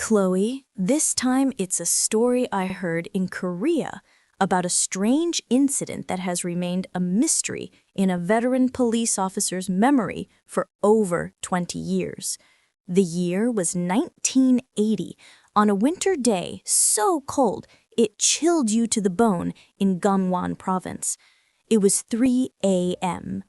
Chloe, this time it's a story I heard in Korea about a strange incident that has remained a mystery in a veteran police officer's memory for over 20 years. The year was 1980, on a winter day so cold it chilled you to the bone in Gangwon province. It was 3 a.m.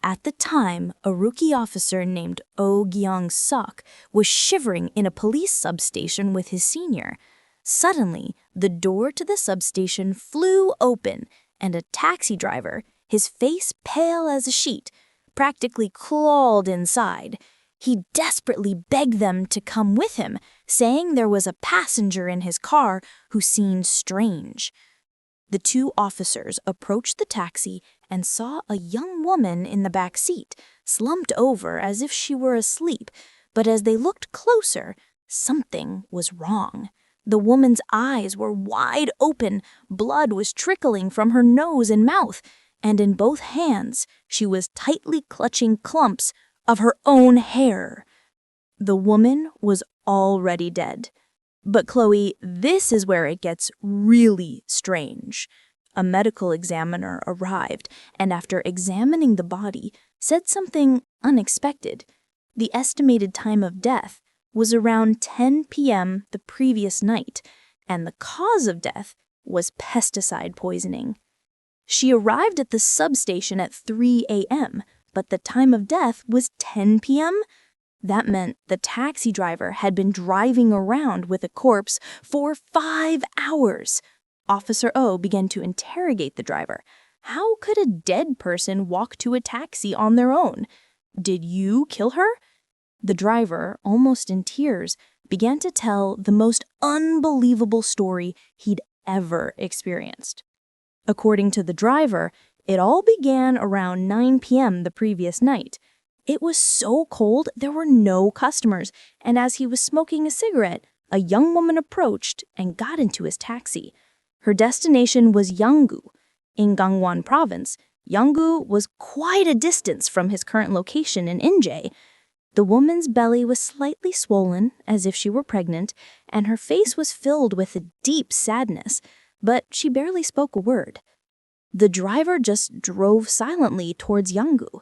At the time, a rookie officer named Oh Gyung-suk was shivering in a police substation with his senior. Suddenly, the door to the substation flew open, and a taxi driver, his face pale as a sheet, practically crawled inside. He desperately begged them to come with him, saying there was a passenger in his car who seemed strange. The two officers approached the taxi and saw a young woman in the back seat, slumped over as if she were asleep, but as they looked closer, something was wrong. The woman's eyes were wide open, blood was trickling from her nose and mouth, and in both hands she was tightly clutching clumps of her own hair. The woman was already dead. But Chloe, this is where it gets really strange. A medical examiner arrived and after examining the body, said something unexpected. The estimated time of death was around 10 p.m. the previous night, and the cause of death was pesticide poisoning. She arrived at the substation at 3 a.m., but the time of death was 10 p.m.? That meant the taxi driver had been driving around with a corpse for 5 hours. Officer O began to interrogate the driver. How could a dead person walk to a taxi on their own? Did you kill her? The driver, almost in tears, began to tell the most unbelievable story he'd ever experienced. According to the driver, it all began around 9 p.m. the previous night. It was so cold there were no customers, and as he was smoking a cigarette, a young woman approached and got into his taxi. Her destination was Yeonggu. In Gangwon province, Yeonggu was quite a distance from his current location in Inje. The woman's belly was slightly swollen, as if she were pregnant, and her face was filled with a deep sadness, but she barely spoke a word. The driver just drove silently towards Yeonggu.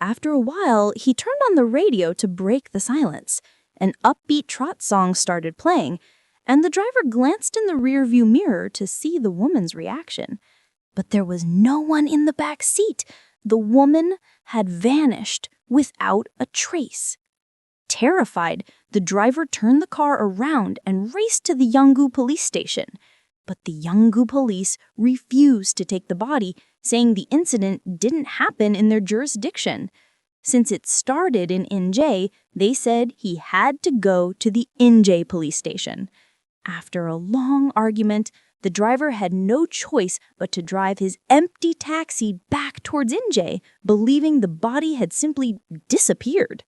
After a while, he turned on the radio to break the silence. An upbeat trot song started playing, and the driver glanced in the rearview mirror to see the woman's reaction. But there was no one in the back seat. The woman had vanished without a trace. Terrified, the driver turned the car around and raced to the Yeonggu police station. But the Yeonggu police refused to take the body, saying the incident didn't happen in their jurisdiction. Since it started in Inje, they said he had to go to the Inje police station. After a long argument, the driver had no choice but to drive his empty taxi back towards Inje, believing the body had simply disappeared.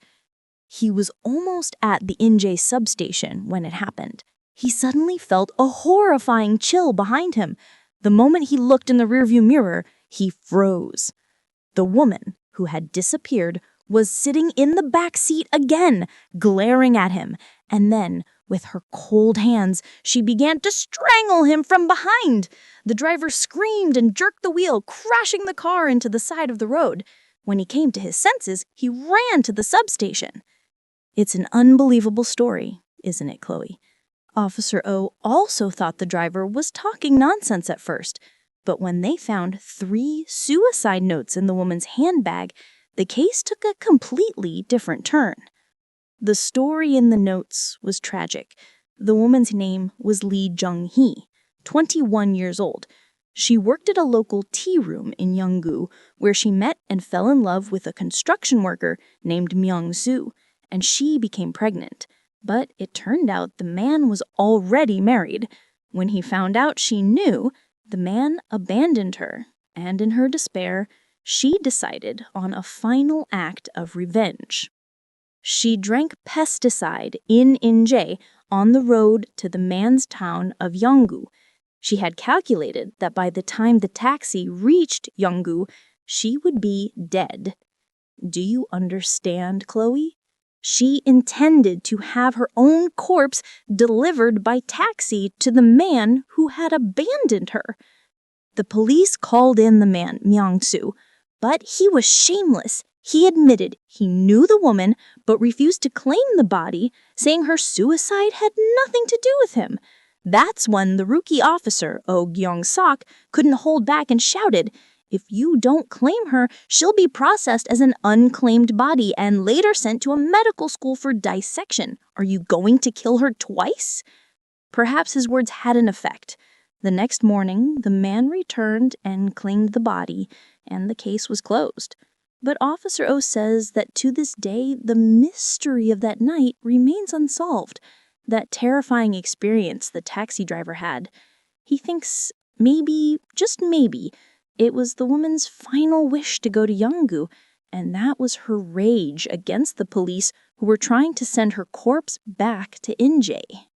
He was almost at the Inje substation when it happened. He suddenly felt a horrifying chill behind him. The moment he looked in the rearview mirror, he froze. The woman, who had disappeared, was sitting in the back seat again, glaring at him, and then, with her cold hands, she began to strangle him from behind. The driver screamed and jerked the wheel, crashing the car into the side of the road. When he came to his senses, he ran to the substation. It's an unbelievable story, isn't it, Chloe? Officer O also thought the driver was talking nonsense at first, but when they found 3 suicide notes in the woman's handbag, the case took a completely different turn. The story in the notes was tragic. The woman's name was Lee Jung-hee, 21 years old. She worked at a local tea room in Yeonggu, where she met and fell in love with a construction worker named Myung-soo, and she became pregnant. But it turned out the man was already married. When he found out she knew, the man abandoned her, and in her despair, she decided on a final act of revenge. She drank pesticide in Inje on the road to the man's town of Yeonggu. She had calculated that by the time the taxi reached Yeonggu, she would be dead. Do you understand, Chloe? She intended to have her own corpse delivered by taxi to the man who had abandoned her. The police called in the man, Myung-soo, but he was shameless. He admitted he knew the woman but refused to claim the body, saying her suicide had nothing to do with him. That's when the rookie officer, Oh Gyung-sok, couldn't hold back and shouted, "If you don't claim her, she'll be processed as an unclaimed body and later sent to a medical school for dissection. Are you going to kill her twice?" Perhaps his words had an effect. The next morning, the man returned and claimed the body, and the case was closed. But Officer O says that to this day, the mystery of that night remains unsolved. That terrifying experience the taxi driver had. He thinks maybe, just maybe, it was the woman's final wish to go to Yeonggu, and that was her rage against the police who were trying to send her corpse back to Injae.